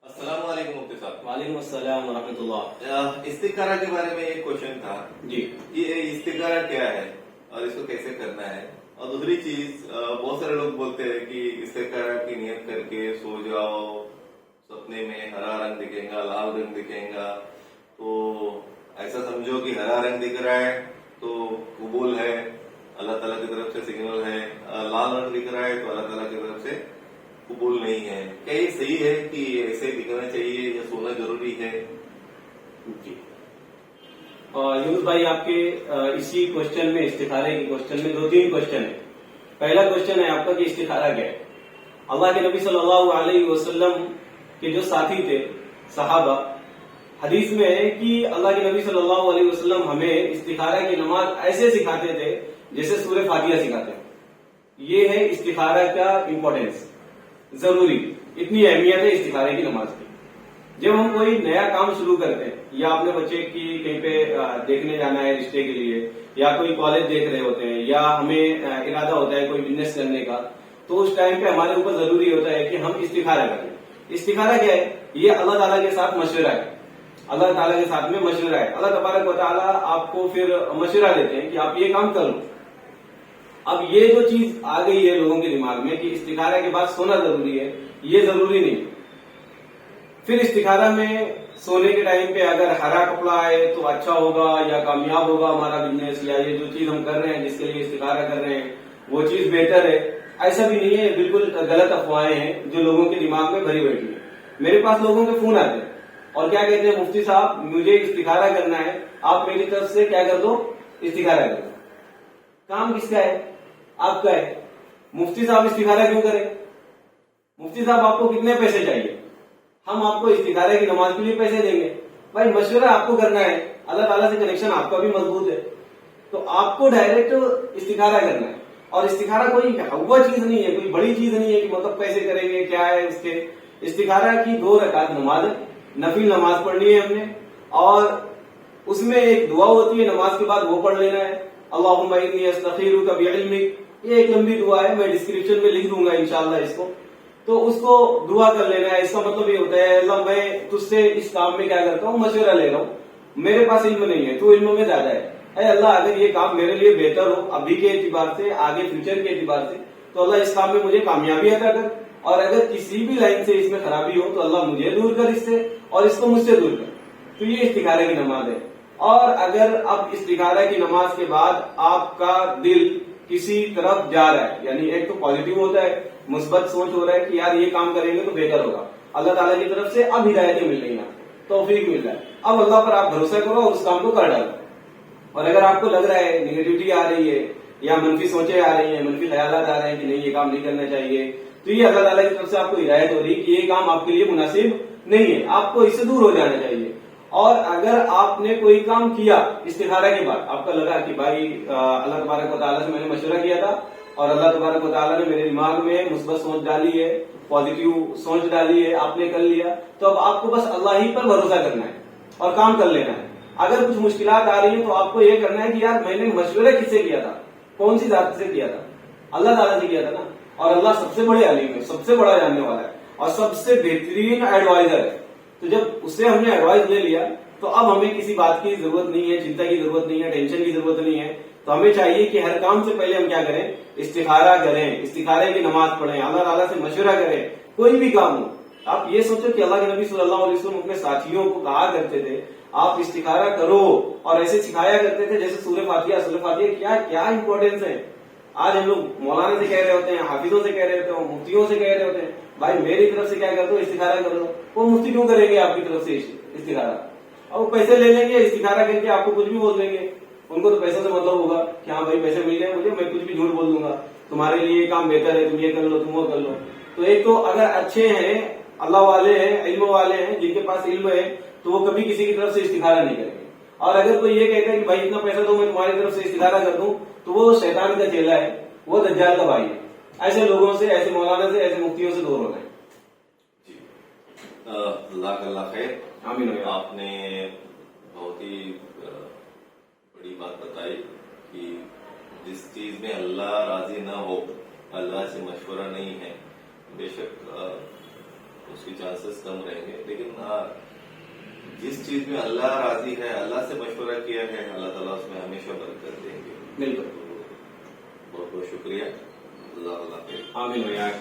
अस्सलाम वालेकुम मुफ्ती साहब। वालेकुम अस्सलाम वरहमतुल्लाह। इस्तिखारा के बारे में एक क्वेश्चन था। जी ये इस्तिखारा क्या है और इसको कैसे करना है? और दूसरी चीज, बहुत सारे लोग बोलते हैं कि इस्तिखारा की नियत करके सो जाओ, सपने में हरा रंग दिखेगा, लाल रंग दिखेगा, तो ऐसा समझो कि हरा रंग दिख रहा है तो कबूल है, अल्लाह ताला की तरफ से सिग्नल है। लाल रंग दिख रहा है तो अल्लाह ताला की तरफ से कबूल नहीं है। क्या ये सही है कि ऐसे दिखना चाहिए या सोना जरूरी है? जी यूनुस भाई, आपके इसी क्वेश्चन में, इस्तिखारे के क्वेश्चन में 2-3 क्वेश्चन है। पहला क्वेश्चन है आपका कि इस्तिखारा क्या है। अल्लाह के नबी सल्लल्लाहु अलैहि वसल्लम के जो साथी थे सहाबा, हदीस में है कि अल्लाह के नबी सल्लल्लाहु अलैहि वसल्लम हमें इस्तिखारा की नमाज ऐसे सिखाते थे जैसे सूरह फातिहा सिखाते हैं। ये है इस्तिखारा का इम्पोर्टेंस, जरूरी, इतनी अहमियत है इस्तिखारे की नमाज की। जब हम कोई नया काम शुरू करते हैं या अपने बच्चे की कहीं पे देखने जाना है रिश्ते के लिए, या कोई कॉलेज देख रहे होते हैं, या हमें इरादा होता है कोई बिजनेस करने का, तो उस टाइम पे हमारे ऊपर जरूरी होता है कि हम इस्तिखारा करें। इस्तिखारा क्या है? ये अल्लाह ताला के साथ मशवरा है। अल्लाह ताला के साथ में मशवरा है। अल्लाह तबारक व तआला आपको फिर मशवरा देते हैं कि आप ये काम कर लो। अब ये जो चीज आ गई है लोगों के दिमाग में कि इस्तिखारा के बाद सोना जरूरी है, ये जरूरी नहीं। फिर इस्तिखारा में सोने के टाइम पे अगर हरा कपड़ा आए तो अच्छा होगा या कामयाब होगा हमारा बिजनेस, या ये जो चीज हम कर रहे हैं जिसके लिए इस्तिखारा कर रहे हैं वो चीज बेहतर है। ऐसा भी नहीं है, बिल्कुल गलत अफवाहें हैं जो लोगों के दिमाग में भरी बैठी है। मेरे पास लोगों के फोन आते हैं और क्या कहते हैं, मुफ्ती साहब मुझे इस्तिखारा करना है, आप मेरी तरफ से क्या कर दो, इस्तिखारा कर दो। काम किसका है? आपका है। मुफ्ती साहब इस्तिखारा क्यों करें? मुफ्ती साहब आपको कितने पैसे चाहिए? हम आपको इस्तिखारे की नमाज के लिए पैसे देंगे। भाई मशवरा आपको करना है, अल्लाह ताला से कनेक्शन आपका भी मजबूत है, तो आपको डायरेक्ट इस्तिखारा करना है। और इस्तिखारा कोई हवा चीज नहीं है, कोई बड़ी चीज नहीं है कि मतलब पैसे करेंगे, क्या है उसके। इस्तिखारा की 2 रकात नमाज है, नफिल नमाज पढ़नी है हमने, और उसमें एक दुआ होती है नमाज के बाद, वो पढ़ लेना है। अल्लाहुम्मा इन्नी अस्तगफिरुका बिइल्मिक, ये एक लंबी दुआ है, मैं डिस्क्रिप्शन में लिख दूंगा इंशाअल्लाह इसको, तो उसको दुआ कर लेना है। इसका मतलब ये होता है, अल्लाह मैं तुझसे इस काम में क्या करता हूँ, मशवरा ले रहा हूँ, मेरे पास इल्म नहीं है, तू इल्म में ज्यादा है। अल्लाह अगर ये काम मेरे लिए बेहतर हो अभी के एतबार से, आगे फ्यूचर के एतबार से, तो अल्लाह इस काम में मुझे कामयाबी अता कर, और अगर किसी भी लाइन से इसमें खराबी हो तो अल्लाह मुझे दूर कर इससे, और इसको मुझसे दूर कर। तो ये इस्तिखारे की नमाज है। और अगर अब इस्तिखारा की नमाज के बाद आपका दिल किसी तरफ जा रहा है, यानी एक तो पॉजिटिव होता है, मुस्बत सोच हो रहा है कि यार ये काम करेंगे तो बेहतर होगा, अल्लाह ताला की तरफ से अब हिदायतें मिल रही हैं, तौफीक मिल रहा है, अब अल्लाह पर आप भरोसा करो और उस काम को कर डालो। और अगर आपको लग रहा है निगेटिविटी आ रही है या मनफी सोचें आ रही है, मनफी ख्यालात आ रहे हैं कि नहीं ये काम नहीं करना चाहिए, तो ये अल्लाह ताला की तरफ से आपको हिदायत हो रही है कि ये काम आपके लिए मुनासिब नहीं है, आपको इससे दूर हो जाना चाहिए। और अगर आपने कोई काम किया इस्तिखारा के बाद, आपका लगा कि भाई अल्लाह तबारक व तआला से मैंने मशवरा किया था और अल्लाह तबारक व तआला ने मेरे दिमाग में मुस्बत सोच डाली है, पॉजिटिव सोच डाली है, आपने कर लिया, तो अब आपको बस अल्लाह ही पर भरोसा करना है और काम कर लेना है। अगर कुछ मुश्किलात आ रही है तो आपको ये करना है कि यार मैंने मशवरा किससे किया था, कौन सी जात से किया था, अल्लाह ताला से किया था ना। और अल्लाह सबसे बड़े अलीम है, सबसे बड़ा जानने वाला है और सबसे बेहतरीन एडवाइजर है। तो जब उससे हमने एडवाइस ले लिया तो अब हमें किसी बात की जरूरत नहीं है, चिंता की जरूरत नहीं है, टेंशन की जरूरत नहीं है। तो हमें चाहिए कि हर काम से पहले हम क्या करें, इस्तिखारा करें, इस्तिखारे की नमाज पढ़ें, अल्लाह ताला से मशवरा करें। कोई भी काम हो, आप ये सोचो कि अल्लाह के नबी सल्लल्लाहु अलैहि वसल्लम अपने साथियों को कहा करते थे आप इस्तिखारा करो, और ऐसे सिखाया करते थे जैसे सूरह फातिहा। सूरह फातिहा क्या क्या इंपॉर्टेंस है। आज हम लोग मौलाना से कह रहे होते हैं, हाफिजों से कह रहे होते हैं, मुफ्तियों से कह रहे होते हैं, भाई मेरी तरफ से क्या कर दो, इस्तिखारा कर दो। वो मुफ्ती क्यों करेंगे आपकी तरफ से इस्तिखारा? और वो पैसे ले लेंगे, इस्तिखारा करके आपको कुछ भी बोल देंगे। उनको तो पैसों से मतलब होगा कि हाँ भाई पैसे मिल गए मुझे, मैं कुछ भी झूठ बोल दूंगा, तुम्हारे लिए ये काम बेहतर है, तुम ये कर लो, तुम वो कर लो। तो एक तो अगर अच्छे हैं, अल्लाह वाले हैं, इल्म वाले हैं, जिनके पास इल्म है, तो वो कभी किसी की तरफ से इस्तिखारा नहीं करेंगे। और अगर कोई ये कहता है कि भाई इतना पैसा दो मैं तुम्हारी तरफ से इस्तिखारा कर दूं, तो वो शैतान का चेला है, वो दज्जाल का भाई है। ऐसे लोगों से, ऐसे मौलाना से, ऐसे मुफ्तियों से दूर होना है। अल्लाह खैर। आमीन। आपने बहुत ही बड़ी बात बताई कि जिस चीज में अल्लाह राजी ना हो, अल्लाह से मशवरा नहीं है, बेशक اس کی چانسز کم رہیں گے. لیکن جس چیز میں اللہ راضی ہے, اللہ سے مشورہ کیا ہے, اللہ تعالیٰ اس میں ہمیشہ برکت دیں گے. بالکل. بہت بہت شکریہ. جزاک اللہ خیر. آمین بھائی.